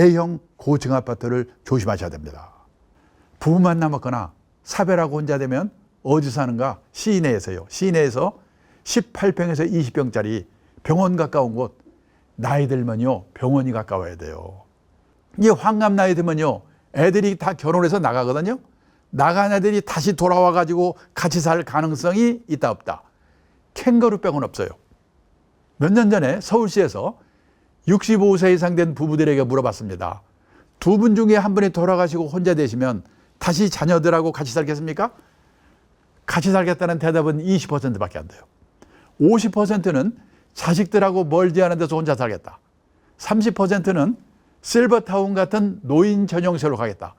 대형 고층 아파트를 조심하셔야 됩니다. 부부만 남았거나 사별하고 혼자 되면 어디서 사는가? 시내에서요. 시내에서 18평에서 20평짜리 병원 가까운 곳, 나이 들면요 병원이 가까워야 돼요. 이게 환갑 나이 들면요 애들이 다 결혼해서 나가거든요. 나간 애들이 다시 돌아와 가지고 같이 살 가능성이 있다 없다? 캥거루 빼고는 없어요. 몇 년 전에 서울시에서 65세 이상 된 부부들에게 물어봤습니다. 두 분 중에 한 분이 돌아가시고 혼자 되시면 다시 자녀들하고 같이 살겠습니까? 같이 살겠다는 대답은 20%밖에 안 돼요. 50%는 자식들하고 멀지 않은 데서 혼자 살겠다. 30%는 실버타운 같은 노인 전용시설로 가겠다.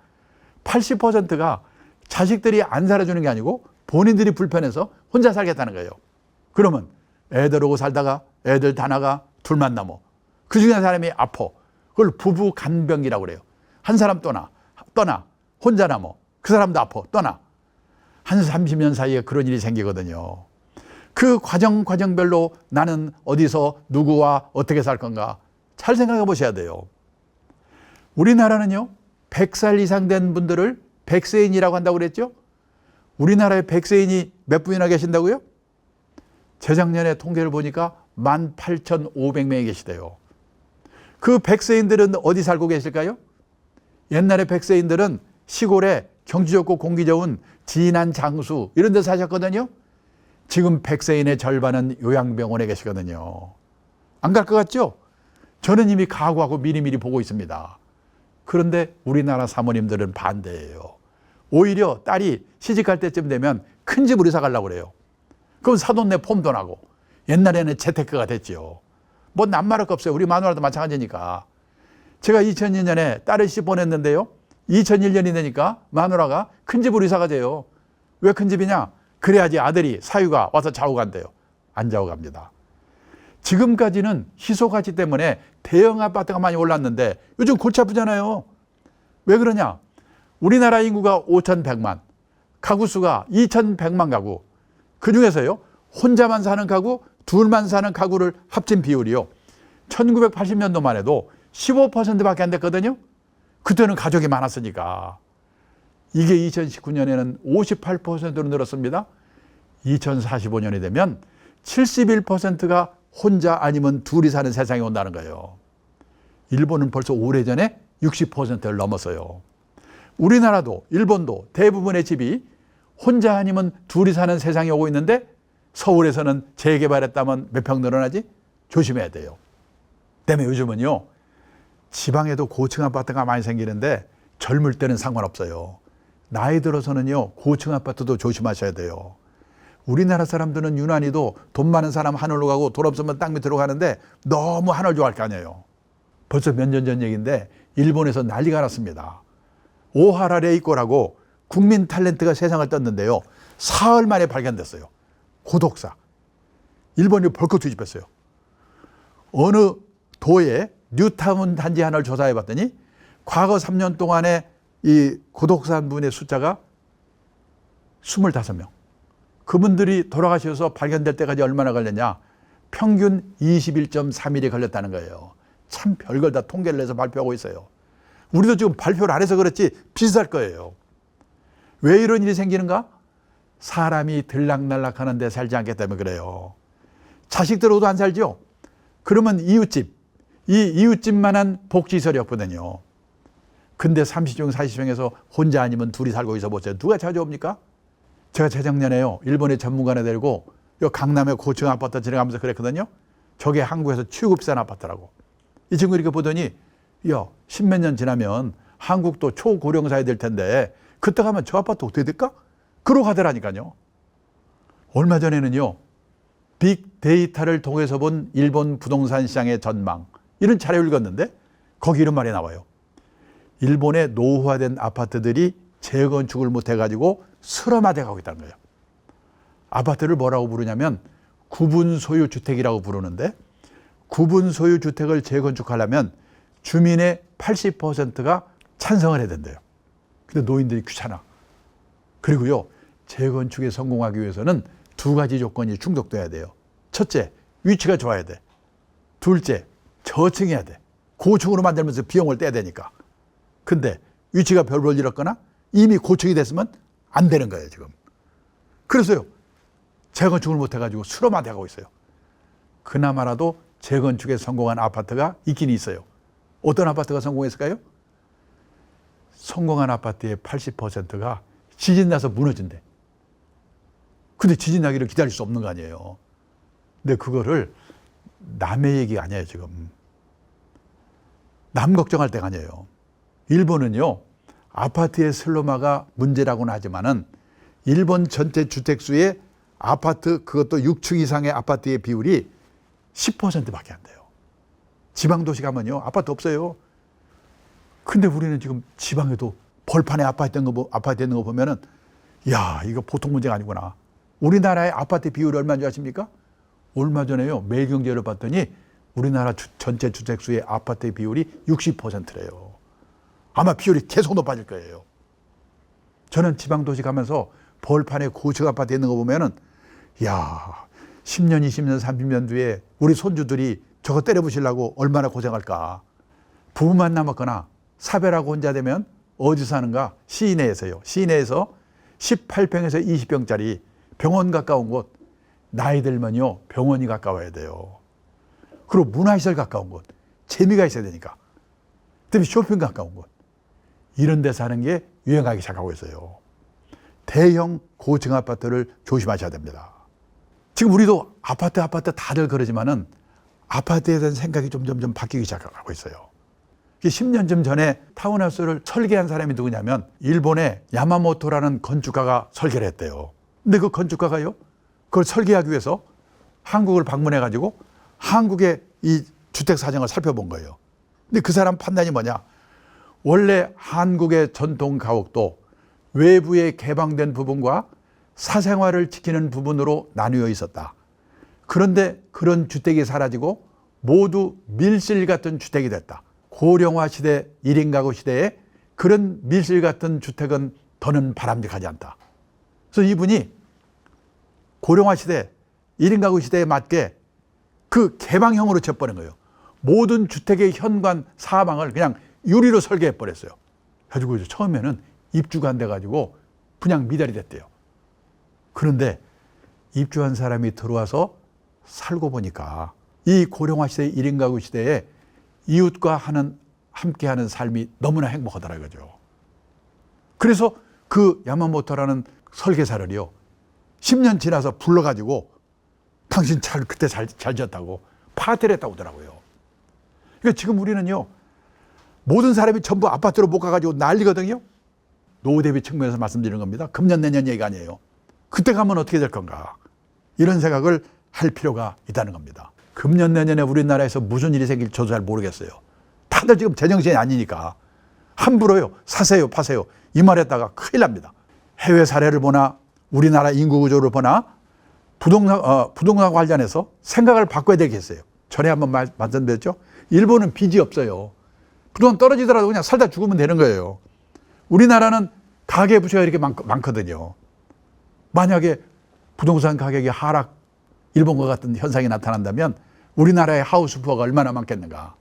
80%가 자식들이 안 살아주는 게 아니고 본인들이 불편해서 혼자 살겠다는 거예요. 그러면 애들하고 살다가 애들 다 나가 둘만 남어. 그 중에 한 사람이 아파. 그걸 부부 간병기라고 그래요. 한 사람 떠나 혼자 남어. 그 사람도 아파 떠나. 한 30년 사이에 그런 일이 생기거든요. 그 과정별로 나는 어디서 누구와 어떻게 살 건가 잘 생각해 보셔야 돼요. 우리나라는요 100살 이상 된 분들을 백세인이라고 한다고 그랬죠. 우리나라에 백세인이 몇 분이나 계신다고요? 재작년에 통계를 보니까 18,500명이 계시대요. 그 백세인들은 어디 살고 계실까요? 옛날에 백세인들은 시골에 경치 좋고 공기 좋은 진안 장수 이런 데 사셨거든요. 지금 백세인의 절반은 요양병원에 계시거든요. 안 갈 것 같죠? 저는 이미 각오하고 미리미리 보고 있습니다. 그런데 우리나라 사모님들은 반대예요. 오히려 딸이 시집갈 때쯤 되면 큰 집 우리 사가려고 그래요. 그럼 사돈 내 폼도 나고. 옛날에는 재테크가 됐죠. 뭐 남말할 거 없어요. 우리 마누라도 마찬가지니까. 제가 2002년에 딸을 시집 보냈는데요. 2001년이 되니까 마누라가 큰 집 우리 사가재요. 왜 큰 집이냐? 그래야지 아들이 사유가 와서 자고 간대요. 안 자고 갑니다. 지금까지는 희소가치 때문에 대형 아파트가 많이 올랐는데 요즘 골치 아프잖아요. 왜 그러냐? 우리나라 인구가 5,100만, 가구 수가 2,100만 가구. 그 중에서요 혼자만 사는 가구, 둘만 사는 가구를 합친 비율이요 1980년도만 해도 15%밖에 안 됐거든요. 그때는 가족이 많았으니까. 이게 2019년에는 58%로 늘었습니다. 2045년이 되면 71%가 혼자 아니면 둘이 사는 세상이 온다는 거예요. 일본은 벌써 오래전에 60%를 넘었어요. 우리나라도 일본도 대부분의 집이 혼자 아니면 둘이 사는 세상이 오고 있는데 서울에서는 재개발했다면 몇 평 늘어나지? 조심해야 돼요. 때문에 요즘은요 지방에도 고층 아파트가 많이 생기는데 젊을 때는 상관없어요. 나이 들어서는요 고층 아파트도 조심하셔야 돼요. 우리나라 사람들은 유난히도 돈 많은 사람 하늘로 가고 돈 없으면 땅 밑으로 가는데 너무 하늘 좋아할 거 아니에요. 벌써 몇 년 전 얘기인데 일본에서 난리가 났습니다. 오하라 레이코라고 국민 탤런트가 세상을 떴는데요. 사흘 만에 발견됐어요. 고독사. 일본이 벌컥 뒤집혔어요. 어느 도에 뉴타운 단지 하나를 조사해 봤더니 과거 3년 동안에 이 고독사한 분의 숫자가 25명. 그분들이 돌아가셔서 발견될 때까지 얼마나 걸렸냐? 평균 21.3일이 걸렸다는 거예요. 참 별걸 다 통계를 내서 발표하고 있어요. 우리도 지금 발표를 안 해서 그렇지 비슷할 거예요. 왜 이런 일이 생기는가? 사람이 들락날락하는 데 살지 않기 때문에 그래요. 자식들하고도 안 살죠? 그러면 이웃집, 이 이웃집만한 복지시설이 없거든요. 근데 30 평, 40평에서 혼자 아니면 둘이 살고 있어 보세요. 누가 찾아옵니까? 제가 재작년에요. 일본의 전문가를 데리고 요 강남의 고층 아파트 지나가면서 그랬거든요. 저게 한국에서 최고 비싼 아파트라고. 이 친구 이렇게 보더니 야, 10몇 년 지나면 한국도 초고령 사회 될 텐데 그때 가면 저 아파트 어떻게 될까? 그러고 가더라니까요. 얼마 전에는요. 빅데이터를 통해서 본 일본 부동산 시장의 전망 이런 자료를 읽었는데 거기 이런 말이 나와요. 일본의 노후화된 아파트들이 재건축을 못해가지고 슬럼화돼 가고 있다는 거예요. 아파트를 뭐라고 부르냐면 구분소유주택이라고 부르는데 구분소유주택을 재건축하려면 주민의 80%가 찬성을 해야 된대요. 근데 노인들이 귀찮아. 그리고요 재건축에 성공하기 위해서는 두 가지 조건이 충족돼야 돼요. 첫째, 위치가 좋아야 돼. 둘째, 저층해야 돼. 고층으로 만들면서 비용을 떼야 되니까. 근데 위치가 별볼 일 없거나 이미 고층이 됐으면 안 되는 거예요, 지금. 그래서요, 재건축을 못 해가지고 수로만 돼가고 있어요. 그나마라도 재건축에 성공한 아파트가 있긴 있어요. 어떤 아파트가 성공했을까요? 성공한 아파트의 80%가 지진 나서 무너진대. 근데 지진 나기를 기다릴 수 없는 거 아니에요. 근데 그거를 남의 얘기가 아니에요, 지금. 남 걱정할 때가 아니에요. 일본은요, 아파트의 슬로마가 문제라고는 하지만은 일본 전체 주택수의 아파트, 그것도 6층 이상의 아파트의 비율이 10%밖에 안 돼요. 지방도시 가면요, 아파트 없어요. 근데 우리는 지금 지방에도 벌판에 아파트 있는 거 보면은, 야, 이거 보통 문제가 아니구나. 우리나라의 아파트 비율이 얼마인 줄 아십니까? 얼마 전에요, 매일경제를 봤더니 우리나라 전체 주택수의 아파트의 비율이 60%래요. 아마 비율이 계속 높아질 거예요. 저는 지방도시 가면서 벌판에 고층 아파트 있는 거 보면은, 야, 10년, 20년, 30년 뒤에 우리 손주들이 저거 때려부시려고 얼마나 고생할까. 부부만 남았거나 사별하고 혼자 되면 어디서 사는가? 시내에서요. 시내에서 18평에서 20평짜리 병원 가까운 곳, 나이 들면요, 병원이 가까워야 돼요. 그리고 문화시설 가까운 곳, 재미가 있어야 되니까. 그다음에 쇼핑 가까운 곳. 이런 데 사는 게 유행하기 시작하고 있어요. 대형 고층 아파트를 조심하셔야 됩니다. 지금 우리도 아파트 다들 그러지만은 아파트에 대한 생각이 점점 바뀌기 시작하고 있어요. 10년쯤 전에 타운하우스를 설계한 사람이 누구냐면 일본의 야마모토라는 건축가가 설계를 했대요. 근데 그 건축가가요, 그걸 설계하기 위해서 한국을 방문해가지고 한국의 이 주택 사정을 살펴본 거예요. 근데 그 사람 판단이 뭐냐? 원래 한국의 전통 가옥도 외부에 개방된 부분과 사생활을 지키는 부분으로 나뉘어 있었다. 그런데 그런 주택이 사라지고 모두 밀실 같은 주택이 됐다. 고령화 시대, 1인 가구 시대에 그런 밀실 같은 주택은 더는 바람직하지 않다. 그래서 이분이 고령화 시대, 1인 가구 시대에 맞게 그 개방형으로 쳐버린 거예요. 모든 주택의 현관 사방을 그냥 유리로 설계해 버렸어요. 가지고 처음에는 입주가 안 돼가지고 그냥 미달이 됐대요. 그런데 입주한 사람이 들어와서 살고 보니까 이 고령화 시대, 1인 가구 시대에 이웃과 함께하는 삶이 너무나 행복하더라 이거죠. 그래서 그 야마모토라는 설계사를요, 10년 지나서 불러가지고 당신 그때 잘 지었다고 파티를 했다고 하더라고요. 그러니까 지금 우리는요, 모든 사람이 전부 아파트로 못 가가지고 난리거든요. 노후 대비 측면에서 말씀드리는 겁니다. 금년 내년 얘기가 아니에요. 그때 가면 어떻게 될 건가, 이런 생각을 할 필요가 있다는 겁니다. 금년 내년에 우리나라에서 무슨 일이 생길지 저도 잘 모르겠어요. 다들 지금 제정신이 아니니까 함부로요, 사세요 파세요 이 말했다가 큰일 납니다. 해외 사례를 보나 우리나라 인구 구조를 보나 부동산 관련해서 생각을 바꿔야 되겠어요. 전에 한번 말씀드렸죠. 일본은 빚이 없어요. 부동산 떨어지더라도 그냥 살다 죽으면 되는 거예요. 우리나라는 가계부채가 이렇게 많거든요. 만약에 부동산 가격이 하락, 일본과 같은 현상이 나타난다면 우리나라의 하우스 푸어가 얼마나 많겠는가.